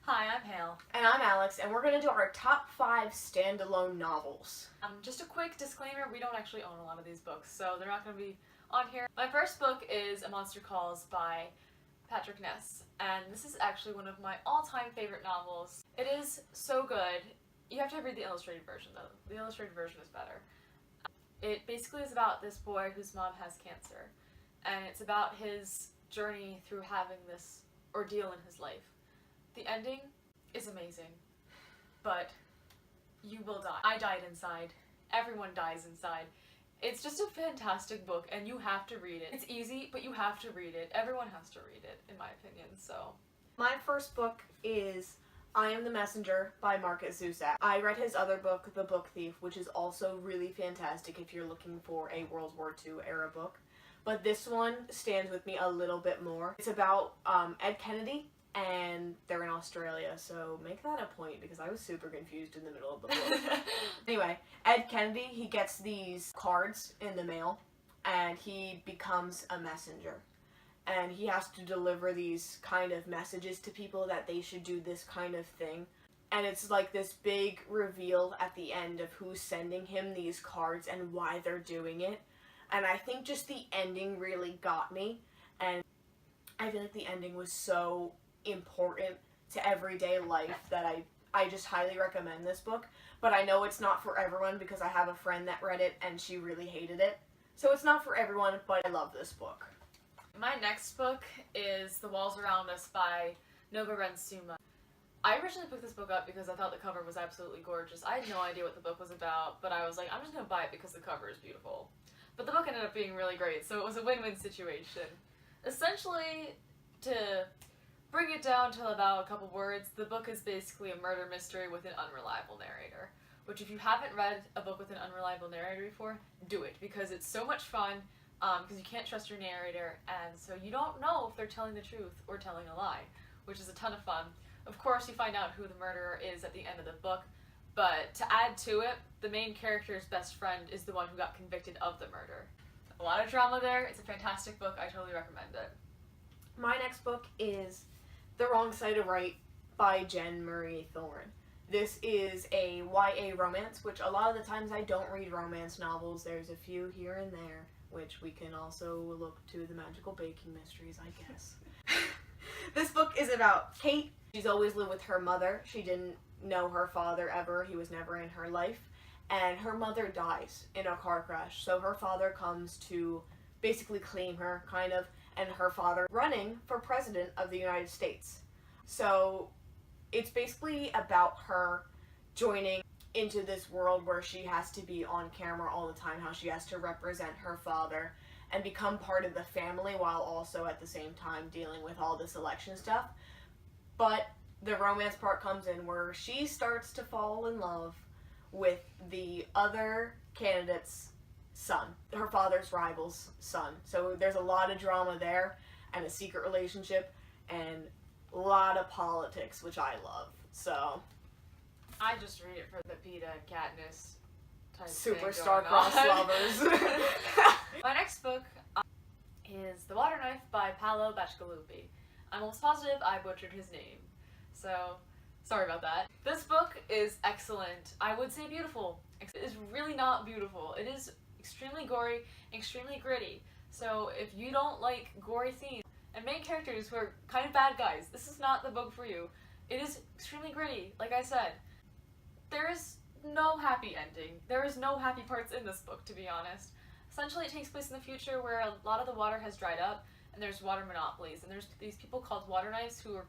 Hi, I'm Hale. And I'm Alex, and we're going to do our top 5 standalone novels. Just a quick disclaimer, we don't actually own a lot of these books, so they're not going to be on here. My first book is A Monster Calls by Patrick Ness, and this is actually one of my all-time favorite novels. It is so good. You have to read the illustrated version, though. The illustrated version is better. It basically is about this boy whose mom has cancer, and it's about his journey through having this ordeal in his life. The ending is amazing, but you will die. I died inside. Everyone dies inside. It's just a fantastic book, and you have to read it. It's easy, but you have to read it. Everyone has to read it, in my opinion, so. My first book is I Am the Messenger by Marcus Zusak. I read his other book, The Book Thief, which is also really fantastic if you're looking for a World War II era book. But this one stands with me a little bit more. It's about Ed Kennedy, and they're in Australia, so make that a point because I was super confused in the middle of the book. Anyway, Ed Kennedy, he gets these cards in the mail, and he becomes a messenger. And he has to deliver these kind of messages to people that they should do this kind of thing. And it's like this big reveal at the end of who's sending him these cards and why they're doing it. And I think just the ending really got me, and I feel like the ending was so important to everyday life that I just highly recommend this book. But I know it's not for everyone because I have a friend that read it and she really hated it. So it's not for everyone, but I love this book. My next book is The Walls Around Us by Noba Rensuma. I originally picked this book up because I thought the cover was absolutely gorgeous. I had no idea what the book was about, but I was like, I'm just going to buy it because the cover is beautiful. But the book ended up being really great, so it was a win-win situation. Essentially, to bring it down to about a couple words, the book is basically a murder mystery with an unreliable narrator. Which, if you haven't read a book with an unreliable narrator before, do it, because it's so much fun, because you can't trust your narrator, and so you don't know if they're telling the truth or telling a lie, which is a ton of fun. Of course, you find out who the murderer is at the end of the book, but to add to it, the main character's best friend is the one who got convicted of the murder. A lot of drama there. It's a fantastic book. I totally recommend it. My next book is The Wrong Side of Right by Jen Marie Thorne. This is a YA romance, which a lot of the times I don't read romance novels. There's a few here and there, which we can also look to the magical baking mysteries, I guess. This book is about Kate. She's always lived with her mother. She didn't know her father ever. He was never in her life. And her mother dies in a car crash. So her father comes to basically claim her, kind of, and her father running for president of the United States. So it's basically about her joining into this world where she has to be on camera all the time, how she has to represent her father and become part of the family while also at the same time dealing with all this election stuff. But the romance part comes in where she starts to fall in love with the other candidate's son, her father's rival's son. So there's a lot of drama there, and a secret relationship, and a lot of politics, which I love. So I just read it for the PETA and Katniss type superstar thing going on. cross lovers. My next book is The Water Knife by Paolo Bacigalupi. I'm almost positive I butchered his name, so sorry about that. This book is excellent. I would say beautiful. It is really not beautiful. It is extremely gory, extremely gritty. So if you don't like gory themes and main characters who are kind of bad guys, this is not the book for you. It is extremely gritty, like I said. There is no happy ending. There is no happy parts in this book, to be honest. Essentially, it takes place in the future where a lot of the water has dried up, and there's water monopolies, and there's these people called water knives who are,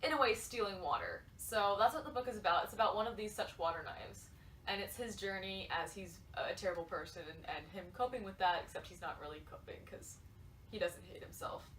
in a way, stealing water. So that's what the book is about. It's about one of these such water knives, and it's his journey as he's a terrible person, and him coping with that, except he's not really coping because he doesn't hate himself.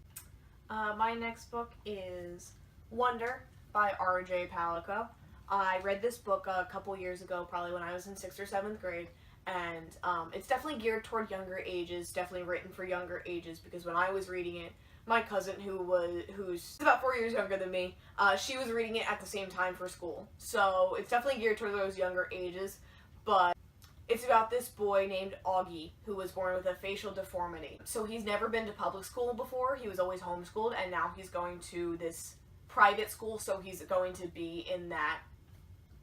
My next book is Wonder by R.J. Palico. I read this book a couple years ago, probably when I was in 6th or 7th grade, and it's definitely geared toward younger ages, definitely written for younger ages, because when I was reading it, my cousin, who's about 4 years younger than me, she was reading it at the same time for school. So it's definitely geared toward those younger ages, but it's about this boy named Augie who was born with a facial deformity. So he's never been to public school before, he was always homeschooled, and now he's going to this private school, so he's going to be in that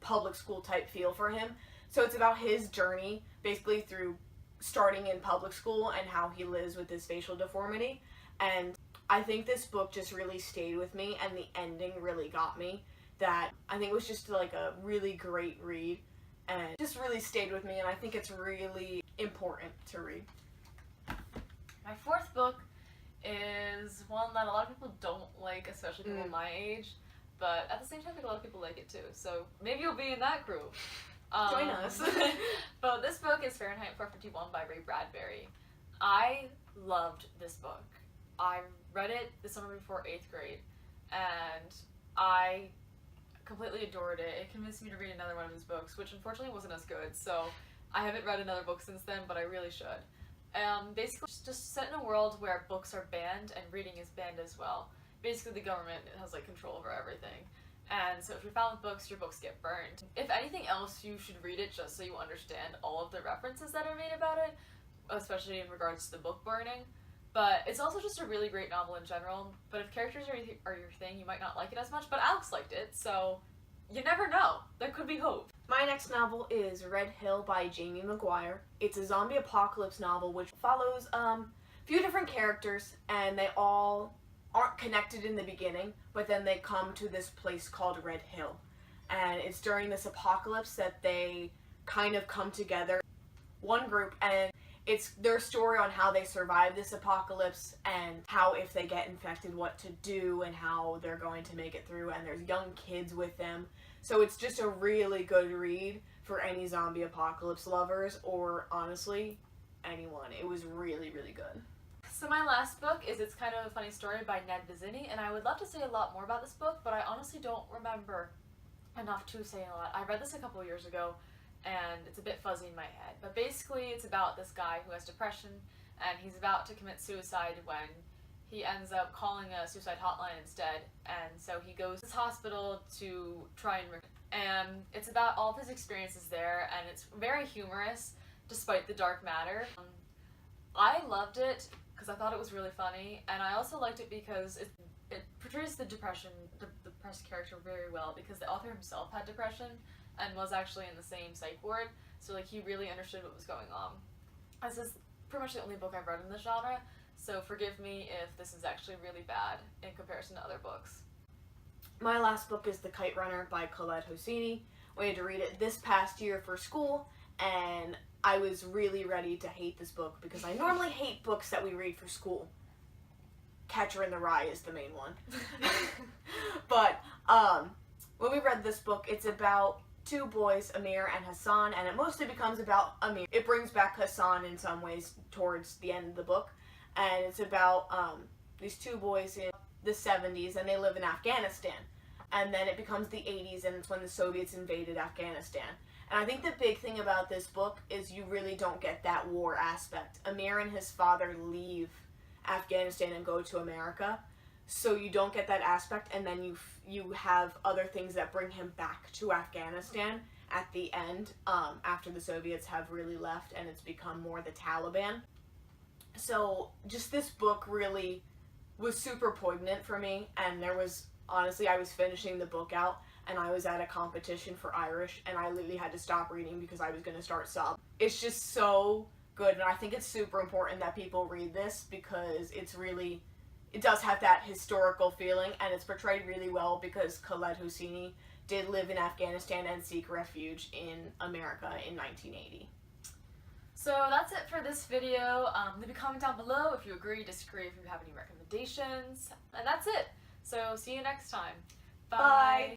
public school type feel for him. So it's about his journey, basically through starting in public school and how he lives with his facial deformity. And I think this book just really stayed with me, and the ending really got me. That I think it was just like a really great read, and just really stayed with me, and I think it's really important to read. My fourth book is one that a lot of people don't like, especially people my age, but at the same time, I think a lot of people like it too. So maybe you'll be in that group. Join us. But this book is Fahrenheit 451 by Ray Bradbury. I loved this book. I read it the summer before 8th grade, and I completely adored it. It convinced me to read another one of his books, which unfortunately wasn't as good, so I haven't read another book since then, but I really should. Basically, just set in a world where books are banned and reading is banned as well. Basically, the government has like control over everything. And so if you're found with books, your books get burned. If anything else, you should read it just so you understand all of the references that are made about it, especially in regards to the book burning. But it's also just a really great novel in general. But if characters are your thing, you might not like it as much. But Alex liked it, so you never know. There could be hope. My next novel is Red Hill by Jamie Maguire. It's a zombie apocalypse novel which follows a few different characters, and they all aren't connected in the beginning, but then they come to this place called Red Hill. And it's during this apocalypse that they kind of come together, one group, and it's their story on how they survive this apocalypse and how, if they get infected, what to do and how they're going to make it through, and there's young kids with them. So it's just a really good read for any zombie apocalypse lovers, or honestly, anyone. It was really, really good. So my last book is It's Kind of a Funny Story by Ned Vizzini, and I would love to say a lot more about this book, but I honestly don't remember enough to say a lot. I read this a couple of years ago, and it's a bit fuzzy in my head. But basically, it's about this guy who has depression, and he's about to commit suicide when he ends up calling a suicide hotline instead. And so he goes to this hospital to try and it's about all of his experiences there, and it's very humorous despite the dark matter. I loved it because I thought it was really funny, and I also liked it because it portrays the depressed character very well, because the author himself had depression and was actually in the same psych ward, so like he really understood what was going on. This is pretty much the only book I've read in this genre, so forgive me if this is actually really bad in comparison to other books. My last book is The Kite Runner by Khaled Hosseini. We had to read it this past year for school, and I was really ready to hate this book because I normally hate books that we read for school. Catcher in the Rye is the main one. But when we read this book, it's about two boys, Amir and Hassan, and it mostly becomes about Amir. It brings back Hassan in some ways towards the end of the book, and it's about these two boys in the 70s, and they live in Afghanistan. And then it becomes the 80s, and it's when the Soviets invaded Afghanistan. And I think the big thing about this book is you really don't get that war aspect. Amir and his father leave Afghanistan and go to America, so you don't get that aspect, and then you have other things that bring him back to Afghanistan at the end, after the Soviets have really left and it's become more the Taliban. So just this book really was super poignant for me, and there was, honestly, I was finishing the book out, and I was at a competition for Irish, and I literally had to stop reading because I was going to start sobbing. It's just so good, and I think it's super important that people read this because it's really, it does have that historical feeling, and it's portrayed really well because Khaled Hosseini did live in Afghanistan and seek refuge in America in 1980. So that's it for this video. Leave a comment down below if you agree, disagree, if you have any recommendations, and that's it. So see you next time. Bye. Bye.